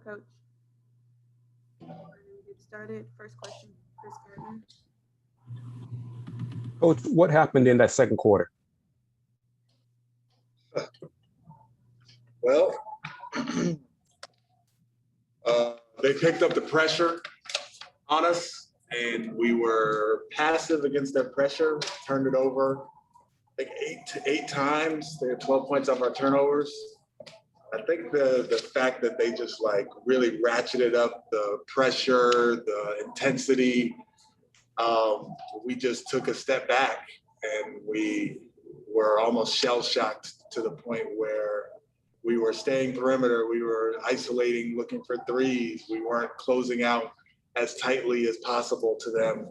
Hello, Coach. Get started. First question, Chris Gardner. Coach, what happened in that second quarter? Well, they picked up the pressure on us, and we were passive against their pressure, turned it over like eight times. They had 12 points off our turnovers. I think the fact that they just like really ratcheted up the pressure, the intensity, we just took a step back and we were almost shell-shocked to the point where we were staying perimeter, we were isolating, looking for threes. We weren't closing out as tightly as possible to them.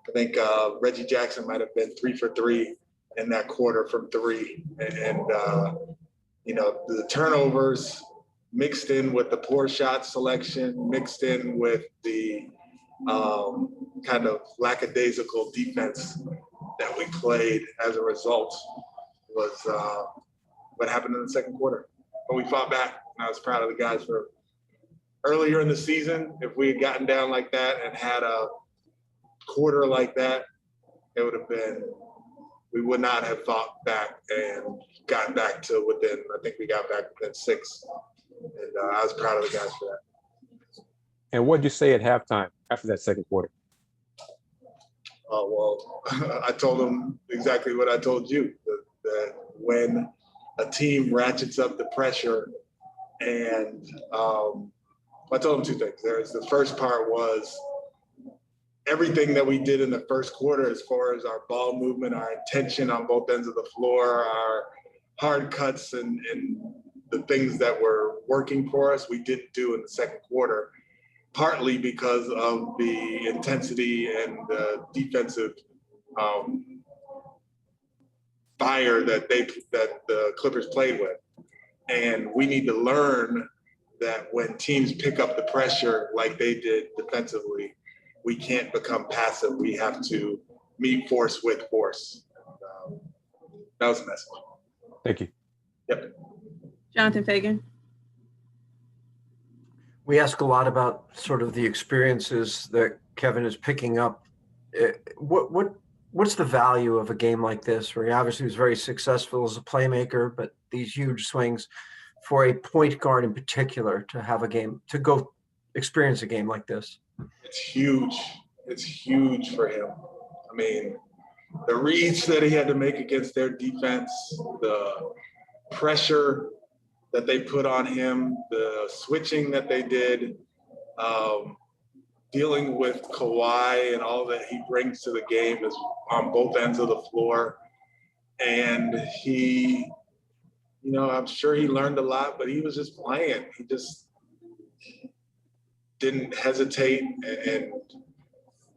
I think Reggie Jackson might have been 3 for 3 in that quarter from 3. And the turnovers mixed in with the poor shot selection, mixed in with the kind of lackadaisical defense that we played as a result was what happened in the second quarter. But we fought back, and I was proud of the guys for earlier in the season. If we had gotten down like that and had a quarter like that, it would have been, we would not have fought back and gotten back to within, I think we got back within 6. And I was proud of the guys for that. And what did you say at halftime after that second quarter? Well, I told them exactly what I told you, that when a team ratchets up the pressure, and I told them 2 things. The first part was everything that we did in the first quarter as far as our ball movement, our intention on both ends of the floor, our hard cuts and the things that were working for us, we didn't do in the second quarter, partly because of the intensity and the defensive fire that the Clippers played with. And we need to learn that when teams pick up the pressure like they did defensively, we can't become passive. We have to meet force with force. That was a message. Thank you. Yep. Jonathan Fagan. We ask a lot about sort of the experiences that Kevin is picking up. What's the value of a game like this, where he obviously was very successful as a playmaker, but these huge swings for a point guard in particular to have a game, to go experience a game like this? It's huge. It's huge for him. I mean, the reads that he had to make against their defense, the pressure that they put on him, the switching that they did, dealing with Kawhi and all that he brings to the game is on both ends of the floor. And he, I'm sure he learned a lot, but he was just playing. He just didn't hesitate and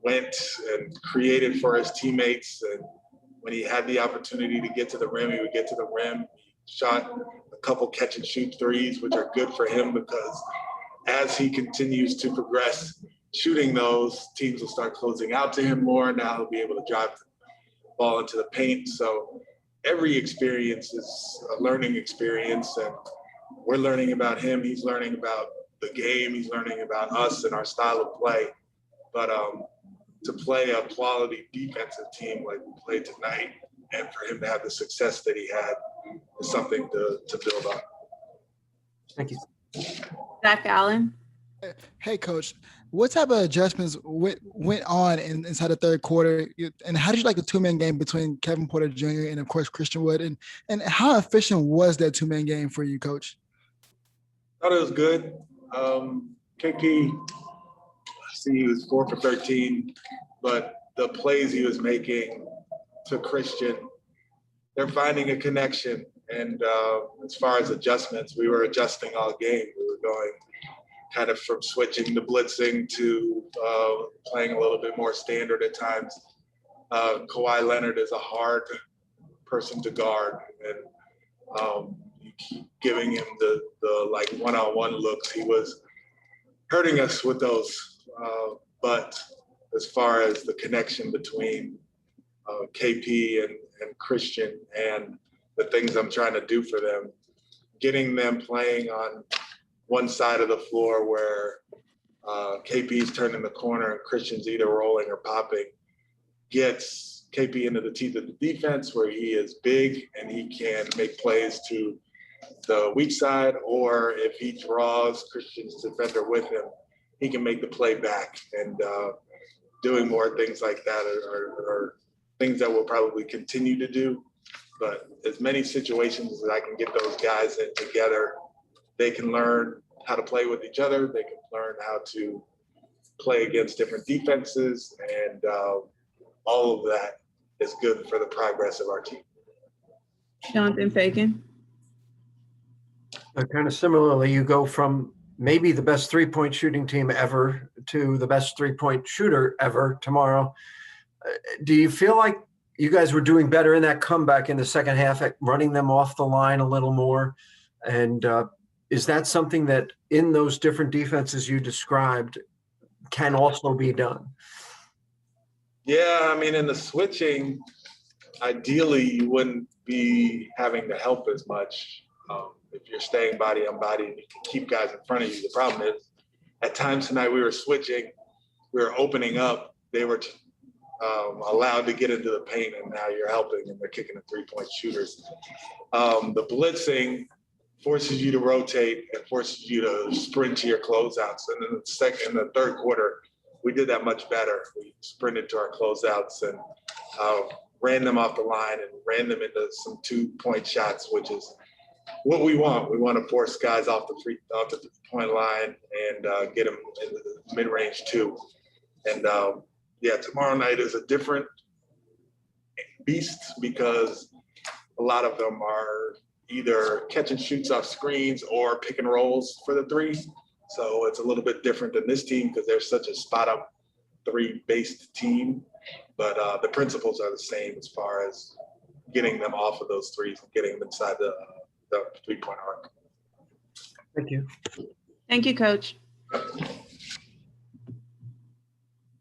went and created for his teammates. And when he had the opportunity to get to the rim, he would get to the rim. He shot a couple catch and shoot threes, which are good for him because as he continues to progress shooting those, teams will start closing out to him more. Now he'll be able to drive the ball into the paint. So every experience is a learning experience, and we're learning about him. He's learning about the game. He's learning about us and our style of play. But to play a quality defensive team like we played tonight, and for him to have the success that he had is something to build on. Thank you. Zach Allen. Hey, Coach, what type of adjustments went on inside the third quarter? And how did you like the 2-man game between Kevin Porter Jr. and, of course, Christian Wood? And how efficient was that 2-man game for you, Coach? I thought it was good. KP, I see he was 4 for 13, but the plays he was making to Christian, they're finding a connection. And as far as adjustments, we were adjusting all game. We were going kind of from switching to blitzing to playing a little bit more standard at times. Kawhi Leonard is a hard person to guard, and you keep giving him the like one-on-one looks. He was hurting us with those. But as far as the connection between KP and Christian and the things I'm trying to do for them, getting them playing on one side of the floor where KP's turning the corner and Christian's either rolling or popping, gets KP into the teeth of the defense where he is big and he can make plays to the weak side, or if he draws Christian's defender with him, he can make the play back. And doing more things like that are things that we'll probably continue to do. But as many situations that I can get those guys in together, they can learn how to play with each other. They can learn how to play against different defenses, and all of that is good for the progress of our team. Jonathan Fagan. Kind of similarly, you go from maybe the best three-point shooting team ever to the best three-point shooter ever tomorrow. Do you feel like you guys were doing better in that comeback in the second half at running them off the line a little more? And is that something that in those different defenses you described can also be done? Yeah, I mean, in the switching, ideally you wouldn't be having to help as much. If you're staying body on body and you can keep guys in front of you. The problem is at times tonight we were switching, we were opening up, they were allowed to get into the paint, and now you're helping and they're kicking the three-point shooters. The blitzing forces you to rotate and forces you to sprint to your closeouts. And in the third quarter, we did that much better. We sprinted to our closeouts and ran them off the line and ran them into some 2-point shots, which is what we want. We want to force guys off the three-point line and get them in the mid-range too. And yeah, tomorrow night is a different beast because a lot of them are either catch and shoots off screens or pick and rolls for the three. So it's a little bit different than this team because they're such a spot-up three-based team. But the principles are the same as far as getting them off of those threes and getting them inside the three-point arc. Thank you. Thank you, Coach.